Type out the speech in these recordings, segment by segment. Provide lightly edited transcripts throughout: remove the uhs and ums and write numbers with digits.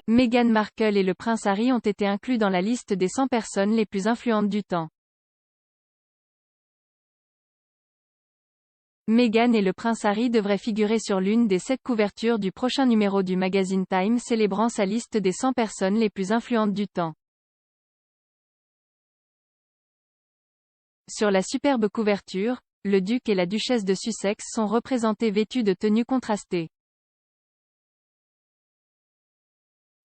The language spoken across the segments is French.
Meghan Markle et le prince Harry ont été inclus dans la liste des 100 personnes les plus influentes du temps. Meghan et le prince Harry devraient figurer sur l'une des 7 couvertures du prochain numéro du magazine Time célébrant sa liste des 100 personnes les plus influentes du temps. Sur la superbe couverture, le duc et la duchesse de Sussex sont représentés vêtus de tenues contrastées.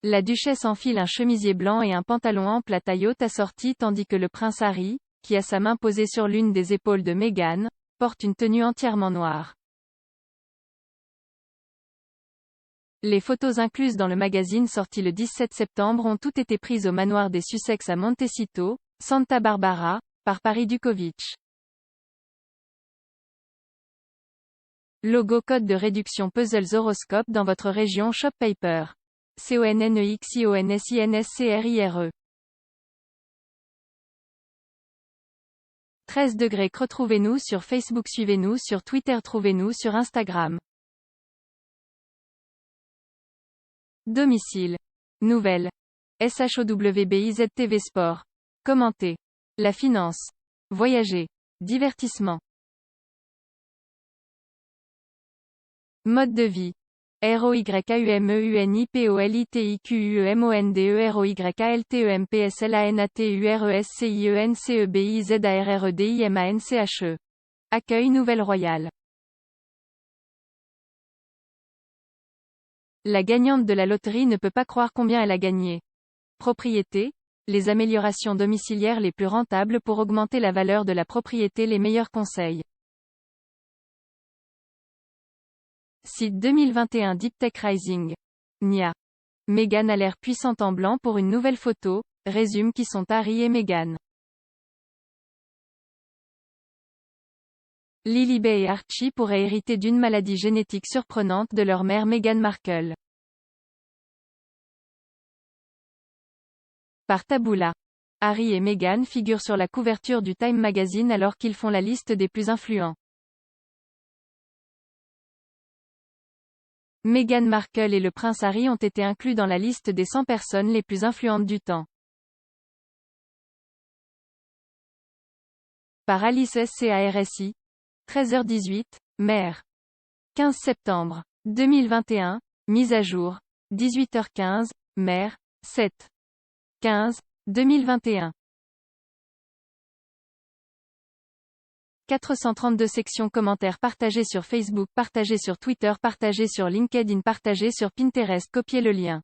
La duchesse enfile un chemisier blanc et un pantalon ample à taille haute assorti tandis que le prince Harry, qui a sa main posée sur l'une des épaules de Meghan, porte une tenue entièrement noire. Les photos incluses dans le magazine sorti le 17 septembre ont toutes été prises au manoir des Sussex à Montecito, Santa Barbara, par Paris Dukovich. Logo code de réduction Puzzles Horoscope dans votre région Shop Paper. CONNEXIONSINSCRIRE 13 degrés. Retrouvez-nous sur Facebook, suivez-nous sur Twitter, trouvez-nous sur Instagram. Domicile. Nouvelles. SHOWBIZ TV Sport. Commenter. La finance. Voyager. Divertissement. Mode de vie. ROYGAUMEUNIPOLITIQUEMONDEUROYGALTEMPSLANATURSCIENCEBIZARERDIMANCHE. Accueil Nouvelle-Royale. La gagnante de la loterie ne peut pas croire combien elle a gagné. Propriété. Les améliorations domiciliaires les plus rentables pour augmenter la valeur de la propriété. Les meilleurs conseils. Site 2021 Deep Tech Rising. Nia. Meghan a l'air puissante en blanc pour une nouvelle photo, résume qui sont Harry et Meghan. Lilibet et Archie pourraient hériter d'une maladie génétique surprenante de leur mère Meghan Markle. Par Taboola. Harry et Meghan figurent sur la couverture du Time Magazine alors qu'ils font la liste des plus influents. Meghan Markle et le prince Harry ont été inclus dans la liste des 100 personnes les plus influentes du temps. Par Alice SCARSI. 13h18, Mer. 15 septembre 2021, mise à jour. 18h15, Mer. 7. 15. 2021. 432 sections commentaires partagés sur Facebook, partagés sur Twitter, partagés sur LinkedIn, partagés sur Pinterest, copiez le lien.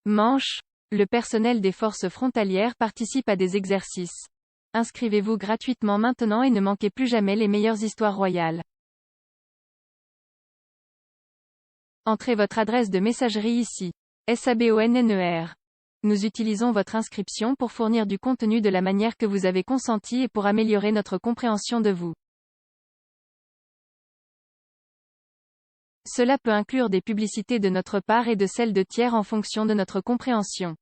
Manche. Le personnel des forces frontalières participe à des exercices. Inscrivez-vous gratuitement maintenant et ne manquez plus jamais les meilleures histoires royales. Entrez votre adresse de messagerie ici. SABONNER. Nous utilisons votre inscription pour fournir du contenu de la manière que vous avez consenti et pour améliorer notre compréhension de vous. Cela peut inclure des publicités de notre part et de celles de tiers en fonction de notre compréhension.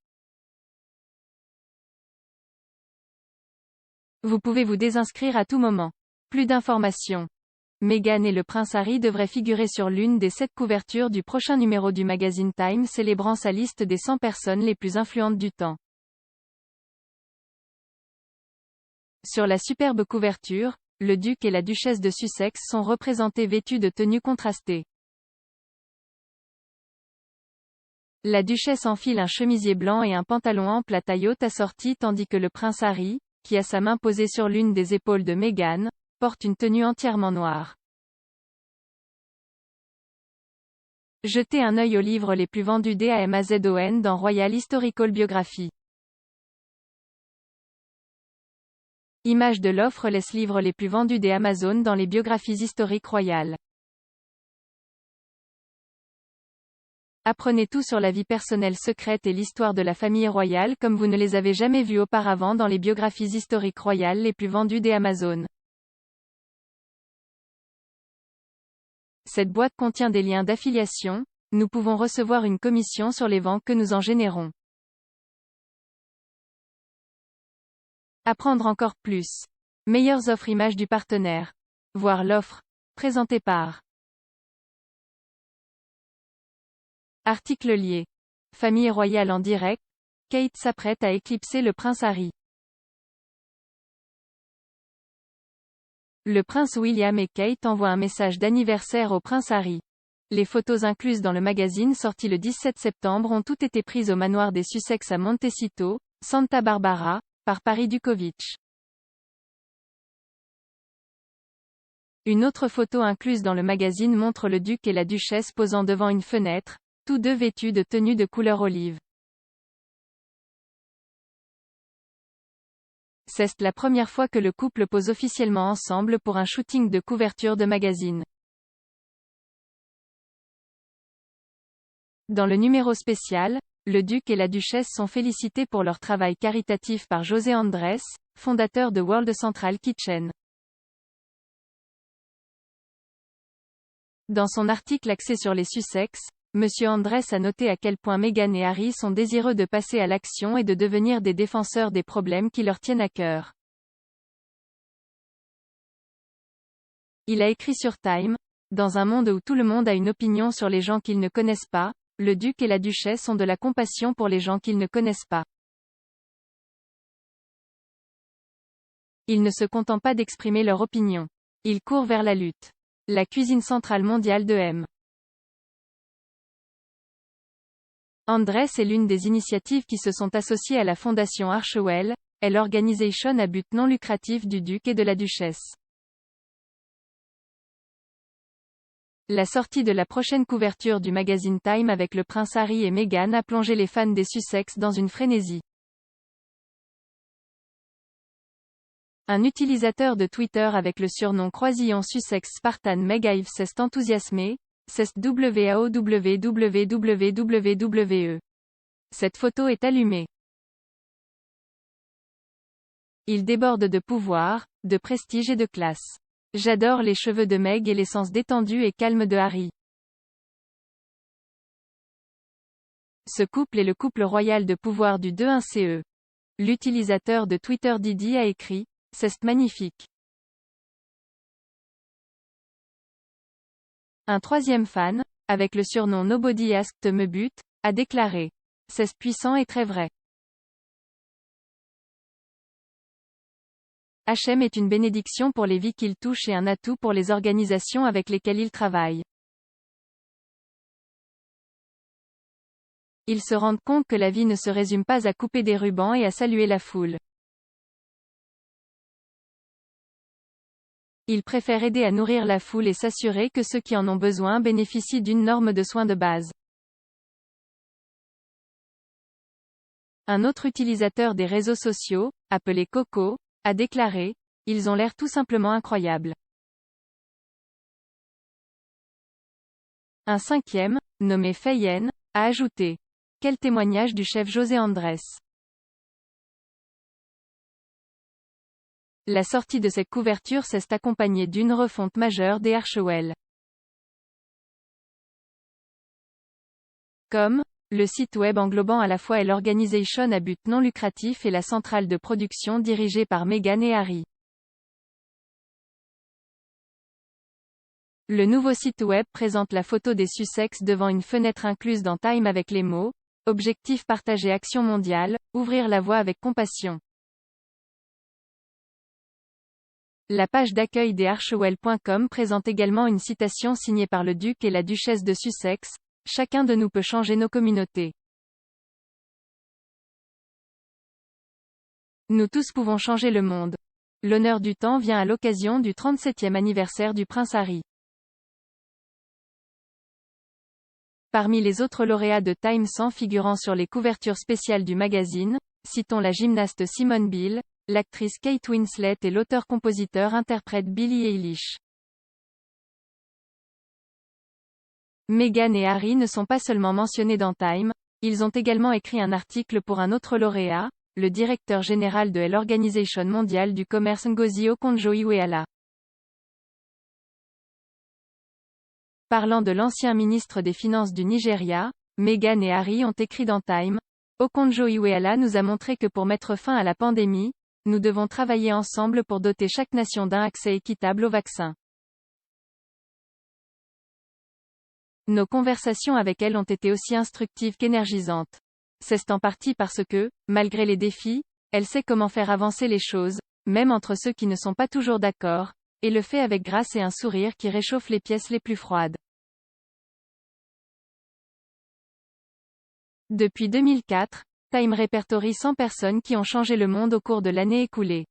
Vous pouvez vous désinscrire à tout moment. Plus d'informations. Meghan et le prince Harry devraient figurer sur l'une des 7 couvertures du prochain numéro du magazine Time célébrant sa liste des 100 personnes les plus influentes du temps. Sur la superbe couverture, le duc et la duchesse de Sussex sont représentés vêtus de tenues contrastées. La duchesse enfile un chemisier blanc et un pantalon ample à taille haute assorti tandis que le prince Harry, qui a sa main posée sur l'une des épaules de Meghan, porte une tenue entièrement noire. Jetez un œil aux livres les plus vendus d'Amazon dans Royal Historical Biography. Image de l'offre les livres les plus vendus d'Amazon dans les biographies historiques royales. Apprenez tout sur la vie personnelle secrète et l'histoire de la famille royale comme vous ne les avez jamais vues auparavant dans les biographies historiques royales les plus vendues d'Amazon. Cette boîte contient des liens d'affiliation, nous pouvons recevoir une commission sur les ventes que nous en générons. Apprendre encore plus. Meilleures offres images du partenaire. Voir l'offre. Présentée par Article lié. Famille royale en direct. Kate s'apprête à éclipser le prince Harry. Le prince William et Kate envoient un message d'anniversaire au prince Harry. Les photos incluses dans le magazine sorti le 17 septembre ont toutes été prises au manoir des Sussex à Montecito, Santa Barbara, par Paris Dukovich. Une autre photo incluse dans le magazine montre le duc et la duchesse posant devant une fenêtre, tous deux vêtus de tenues de couleur olive. C'est la première fois que le couple pose officiellement ensemble pour un shooting de couverture de magazine. Dans le numéro spécial, le duc et la duchesse sont félicités pour leur travail caritatif par José Andrés, fondateur de World Central Kitchen. Dans son article axé sur les Sussex, Monsieur Andrés a noté à quel point Meghan et Harry sont désireux de passer à l'action et de devenir des défenseurs des problèmes qui leur tiennent à cœur. Il a écrit sur Time: dans un monde où tout le monde a une opinion sur les gens qu'ils ne connaissent pas, le duc et la duchesse ont de la compassion pour les gens qu'ils ne connaissent pas. Ils ne se contentent pas d'exprimer leur opinion. Ils courent vers la lutte. La cuisine centrale mondiale de M. Andrés est l'une des initiatives qui se sont associées à la fondation Archewell, est l'organisation à but non lucratif du duc et de la duchesse. La sortie de la prochaine couverture du magazine Time avec le prince Harry et Meghan a plongé les fans des Sussex dans une frénésie. Un utilisateur de Twitter avec le surnom croisillon Sussex Spartan Meg s'est enthousiasmé, c'est WAOWWWWE. Cette photo est allumée. Il déborde de pouvoir, de prestige et de classe. J'adore les cheveux de Meg et l'essence détendue et calme de Harry. Ce couple est le couple royal de pouvoir du 21CE. L'utilisateur de Twitter Didi a écrit: c'est magnifique. Un troisième fan, avec le surnom Nobody Asked Me But, a déclaré: c'est puissant et très vrai. HM est une bénédiction pour les vies qu'il touche et un atout pour les organisations avec lesquelles il travaille. Ils se rendent compte que la vie ne se résume pas à couper des rubans et à saluer la foule. Ils préfèrent aider à nourrir la foule et s'assurer que ceux qui en ont besoin bénéficient d'une norme de soins de base. Un autre utilisateur des réseaux sociaux, appelé Coco, a déclaré: ils ont l'air tout simplement incroyables. Un cinquième, nommé Feyen, a ajouté: quel témoignage du chef José Andrés. La sortie de cette couverture s'est accompagnée d'une refonte majeure des Archewell. Comme le site web englobant à la fois l'organisation à but non lucratif et la centrale de production dirigée par Meghan et Harry. Le nouveau site web présente la photo des Sussex devant une fenêtre incluse dans Time avec les mots: objectif partager action mondiale, ouvrir la voie avec compassion. La page d'accueil des Archewell.com présente également une citation signée par le duc et la duchesse de Sussex: chacun de nous peut changer nos communautés. Nous tous pouvons changer le monde. L'honneur du temps vient à l'occasion du 37e anniversaire du prince Harry. Parmi les autres lauréats de Time 100 figurant sur les couvertures spéciales du magazine, citons la gymnaste Simone Biles, l'actrice Kate Winslet et l'auteur-compositeur-interprète Billie Eilish. Meghan et Harry ne sont pas seulement mentionnés dans Time, ils ont également écrit un article pour un autre lauréat, le directeur général de l'Organisation mondiale du commerce Ngozi Okonjo-Iweala. Parlant de l'ancien ministre des Finances du Nigeria, Meghan et Harry ont écrit dans Time: Okonjo-Iweala nous a montré que pour mettre fin à la pandémie, nous devons travailler ensemble pour doter chaque nation d'un accès équitable au vaccin. Nos conversations avec elle ont été aussi instructives qu'énergisantes. C'est en partie parce que, malgré les défis, elle sait comment faire avancer les choses, même entre ceux qui ne sont pas toujours d'accord, et le fait avec grâce et un sourire qui réchauffe les pièces les plus froides. Depuis 2004, Time répertorie 100 personnes qui ont changé le monde au cours de l'année écoulée.